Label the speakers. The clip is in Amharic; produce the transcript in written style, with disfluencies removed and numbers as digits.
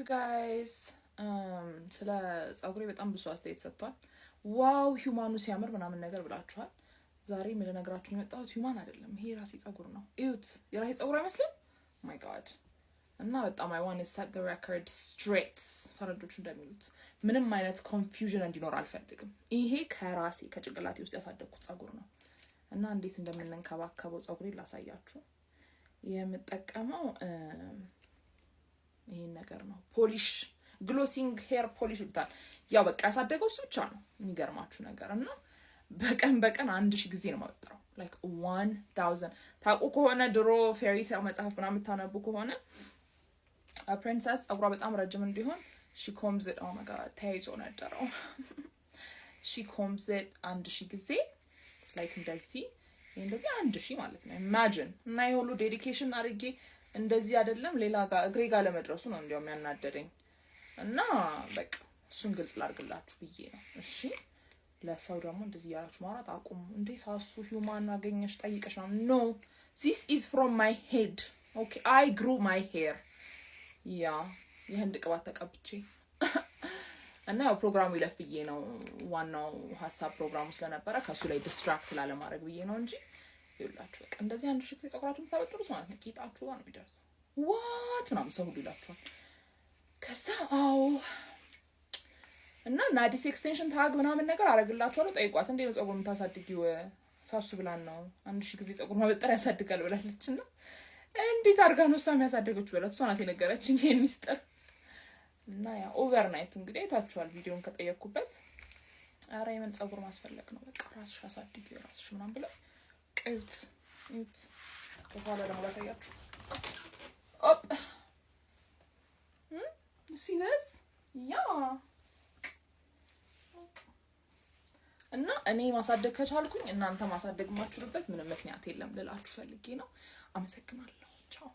Speaker 1: guys ስለ ጸጉሬ በጣም ብዙ አስተያየት ሰጥቷል። ዋው ሂዩማኑ ሲያምር ምናምን ነገር ብላችኋል። ዛሬ ምን ልነግራችሁ የመጣሁት ሂዩማን አይደለም፣ ይሄ ራሴ ጸጉር ነው። እዩት፣ የራሴ ጸጉር አይመስልም? ማይ ጋድ። እና በጣም I want to set the record straight ፈረንጆቹ እንደሚሉት ምንም አይነት ኮንፊውዥን እንዲኖር አልፈልግም። ይሄ ከራሴ ከጭንቅላቴ ውስጥ ያሳደግኩት ጸጉር ነው እና እንዴት እንደምንንከባከበው ጸጉሬ ላሳያችሁ። የምጠቀመው ይሄን ነገር ነው፣ ፖሊሽ ግሎሲንግ ሄር ፖሊሽ ይባላል። ያው በቃ ያሳደገው እሱ ብቻ ነው የሚገርማችሁ ነገር። እና በቀን 1000 ጊዜ ነው ማወጣው፣ like 1000። ታውቁ ከሆነ ድሮ ፌሪ ቴል መጽሐፍ ምናምን የምታነቡ ከሆነ ፕሪንሰስ ጸጉሯ በጣም ረጅም እንዲሆን she combs it, oh my god ተይዞ ነደረው she combs it 1000 ጊዜ like እንደዚህ 1000 ማለት ነው። imagine እና የሁሉ ዴዲኬሽን አድርጌ እንደዚህ አይደለም ሌላ ጋር እግሬ ጋር ለመድረሱ ነው እንዲያውም ያናደረኝ። እና በቃ እሱን ግልጽ ላድርግላችሁ ብዬ ነው። እሺ ለሰው ደግሞ እንደዚህ ያላችሁ ማውራት አቁሙ። እንዴ ሳሱ ሂዩማን አገኘሽ ጠይቀሽ ነው? no, this is from my head, okay, I grew my hair ያ የህንድ ቅባት ተቀብቼ እና ፕሮግራሙ ይለፍ ብዬ ነው። ዋናው ሐሳብ ፕሮግራሙ ስለነበረ ከሱ ላይ ዲስትራክት ላለማድረግ ብዬ ነው እንጂ ይላችሁ በቃ እንደዚህ 1000 ጊዜ ጸጉራችሁን ታበጥሩት ማለት ነው። ቂጣችሁ ጋር ነው የሚደርሰው። ዋት ምናምን ሰው ሁሉ ይላችኋል። ከዛ እና ናዲስ ኤክስቴንሽን ታግ ምናምን ነገር አረግላችኋለሁ። ጠይቋት እንዴ ነው ጸጉር የምታሳድጊው? ሳሱ ብላን ነው 1000 ጊዜ ጸጉር ማበጠር ያሳድጋል ብላለችና እንዴት አርጋ ነው እሷ የሚያሳድገች ብላት እሷ ናት የነገረችኝ ይሄን ሚስጥር። እና ያ ኦቨርናይት እንግዲህ አይታችኋል ቪዲዮን ከጠየቅኩበት። አረ የምን ጸጉር ማስፈለግ ነው በቃ ራስሽ አሳድጊው ራስሽ ምናምን ብለ ቀዩት እዩት። በኋላ ደግሞ ላሳያችሁ። ኦፕ see this ያ እና እኔ ማሳደግ ከቻልኩኝ እናንተ ማሳደግ ማችሉበት ምንም ምክንያት የለም ልላችሁ ፈልጌ ነው። አመሰግናለሁ። ቻው